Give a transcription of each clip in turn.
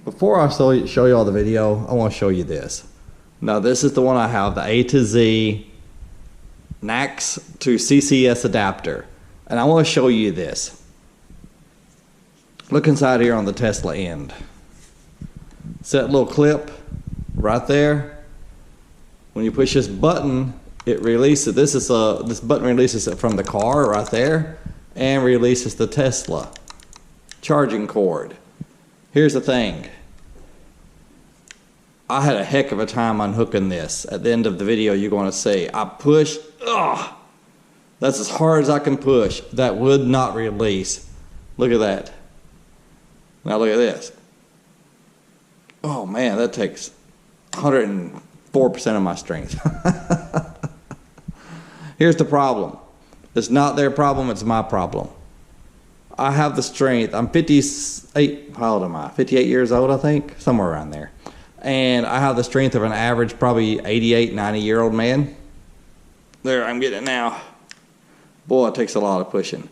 Before I show you all the video, I want to show you this. Now this is the one I have, the A2Z NAX to CCS adapter. And I want to show you this. Look inside here on the Tesla end. See that little clip right there? When you push this button, it releases, this button releases it from the car right there and releases the Tesla charging cord. Here's the thing. I had a heck of a time unhooking this. At the end of the video, you're going to see I pushed, that's as hard as I can push. That would not release. Look at that. Now look at this. Oh man, that takes 104% of my strength. Here's the problem. It's not their problem, it's my problem. I have the strength. I'm 58, how old am I? 58 years old, I think, somewhere around there. And I have the strength of an average, probably 88, 90-year-old man. There, I'm getting it now. Boy, it takes a lot of pushing.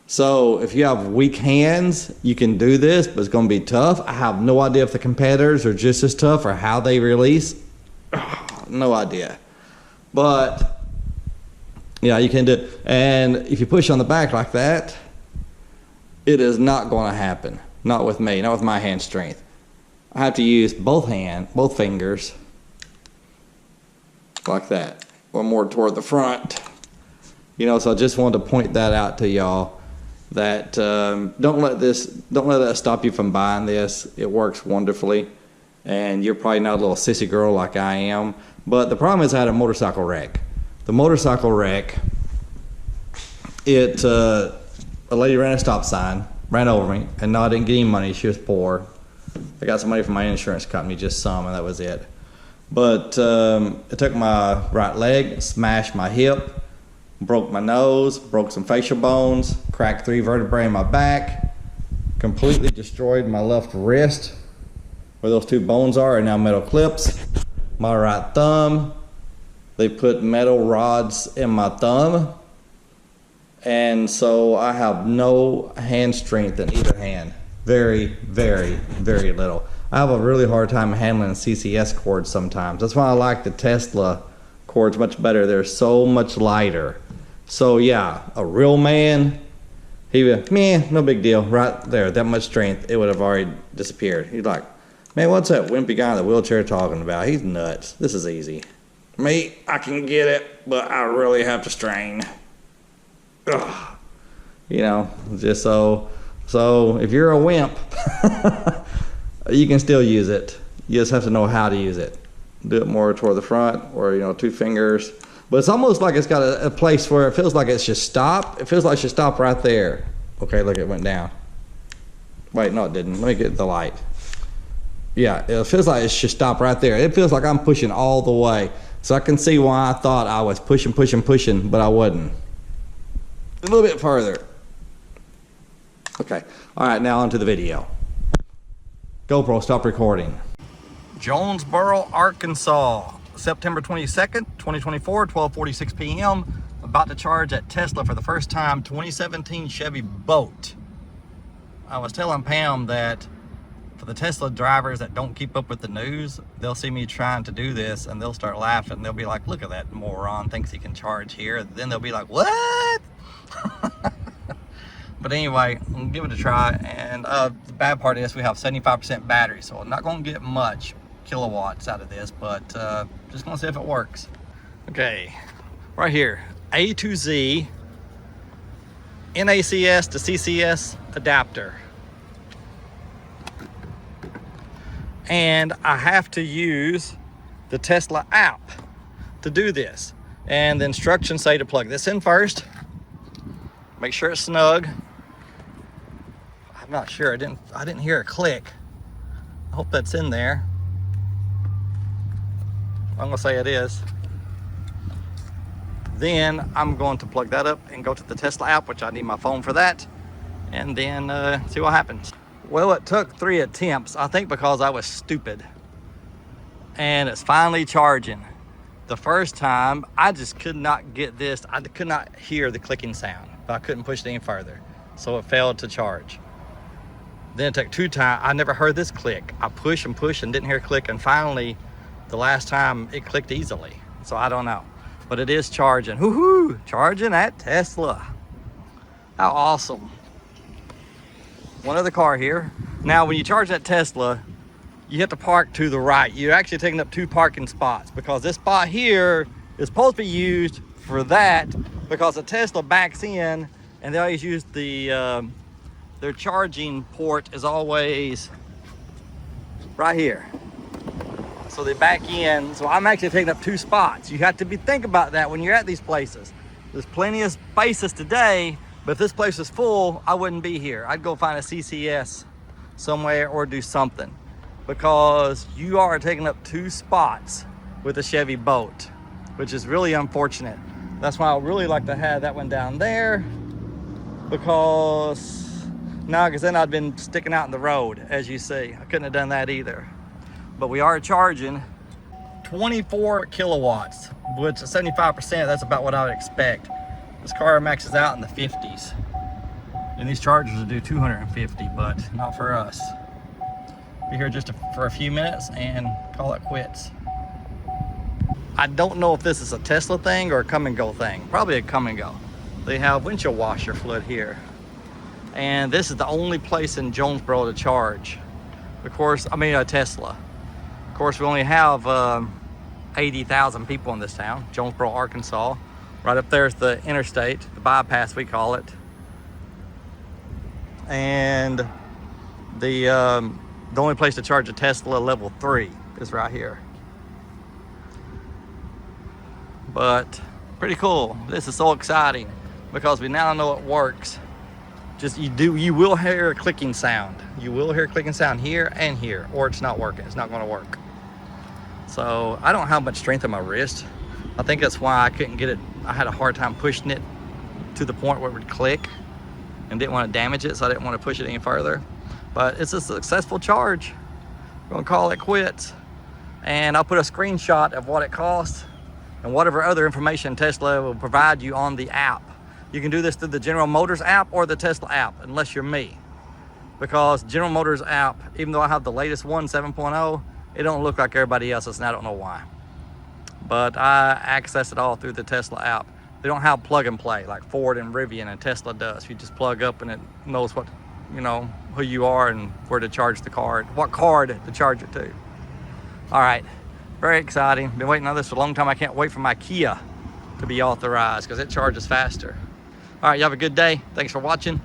So if you have weak hands, you can do this, but it's going to be tough. I have no idea if the competitors are just as tough or how they release. No idea. But, yeah, you can do it. And if you push on the back like that, it is not going to happen. Not with me, not with my hand strength. I have to use both fingers, like that, or more toward the front. You know, so I just wanted to point that out to y'all, that don't let that stop you from buying this. It works wonderfully, and you're probably not a little sissy girl like I am. But the problem is I had a motorcycle wreck. The motorcycle wreck, a lady ran a stop sign, ran over me, and no, I didn't get any money. She was poor. I got some money from my insurance company, just some, and that was it. But it took my right leg, smashed my hip, broke my nose, broke some facial bones, cracked 3 vertebrae in my back, completely destroyed my left wrist, where those 2 bones are now metal clips. My right thumb, they put metal rods in my thumb, and so I have no hand strength in either hand. Very, very, very little. I have a really hard time handling CCS cords sometimes. That's why I like the Tesla cords much better. They're so much lighter. So yeah, a real man, he would, man, no big deal. Right there, that much strength, it would have already disappeared. He's like, man, what's that wimpy guy in the wheelchair talking about? He's nuts. This is easy. Me, I can get it, but I really have to strain. Ugh. You know, just so if you're a wimp, you can still use it. You just have to know how to use it. Do it more toward the front, or 2 fingers. But it's almost like it's got a place where it feels like it should stop. It feels like it should stop right there. Okay, look, it went down. Wait, no, it didn't. Let me get the light. Yeah, it feels like it should stop right there. It feels like I'm pushing all the way. So I can see why I thought I was pushing, but I wasn't. A little bit further. Okay, all right, now onto the video. GoPro, stop recording. Jonesboro, Arkansas, September 22nd, 2024, 12:46 p.m. About to charge at Tesla for the first time, 2017 Chevy Bolt. I was telling Pam that for the Tesla drivers that don't keep up with the news, they'll see me trying to do this and they'll start laughing. They'll be like, look at that moron, thinks he can charge here. Then they'll be like, what? But anyway, I'm gonna give it a try, and the bad part is we have 75% battery, so I'm not gonna get much kilowatts out of this, but just gonna see if it works. Okay, right here, A2Z NACS to CCS adapter. And I have to use the Tesla app to do this. And the instructions say to plug this in first, make sure it's snug. I'm not sure, I didn't hear a click. I hope that's in there. I'm gonna say it is. Then I'm going to plug that up and go to the Tesla app, which I need my phone for that, and then see what happens. Well, it took 3 attempts, I think because I was stupid. And it's finally charging. The first time, I just could not get this, I could not hear the clicking sound, but I couldn't push it any further. So it failed to charge. Then it took 2 times. I never heard this click. I pushed and pushed and didn't hear a click. And finally, the last time it clicked easily. So I don't know. But it is charging. Woohoo! Charging at Tesla. How awesome. One other car here. Now, when you charge that Tesla, you have to park to the right. You're actually taking up 2 parking spots because this spot here is supposed to be used for that because the Tesla backs in and they always use the their charging port is always right here. So they back in. So I'm actually taking up 2 spots. You have to think about that when you're at these places. There's plenty of spaces today, but if this place is full, I wouldn't be here. I'd go find a CCS somewhere or do something because you are taking up 2 spots with a Chevy Bolt, which is really unfortunate. That's why I really like to have that one down there because then I'd been sticking out in the road, as you see. I couldn't have done that either. But we are charging 24 kilowatts, which is 75%. That's about what I would expect. This car maxes out in the 50s. And these chargers will do 250, but not for us. Be here just for a few minutes and call it quits. I don't know if this is a Tesla thing or a come and go thing. Probably a come and go. They have windshield washer fluid here. And this is the only place in Jonesboro to charge. Of course, Tesla. Of course, we only have 80,000 people in this town, Jonesboro, Arkansas. Right up there's the interstate, the bypass we call it. And the only place to charge a Tesla level 3 is right here. But pretty cool. This is so exciting because we now know it works. You will hear a clicking sound. You will hear a clicking sound here and here, or it's not working. It's not going to work. So I don't have much strength in my wrist. I think that's why I couldn't get it. I had a hard time pushing it to the point where it would click and didn't want to damage it, so I didn't want to push it any further. But it's a successful charge. I'm going to call it quits. And I'll put a screenshot of what it costs and whatever other information Tesla will provide you on the app. You can do this through the General Motors app or the Tesla app, unless you're me. Because General Motors app, even though I have the latest one, 7.0, it don't look like everybody else's, and I don't know why. But I access it all through the Tesla app. They don't have plug and play like Ford and Rivian and Tesla does. You just plug up and it knows what, who you are and where to charge the card, what card to charge it to. All right, very exciting. Been waiting on this for a long time. I can't wait for my Kia to be authorized because it charges faster. All right, you have a good day. Thanks for watching.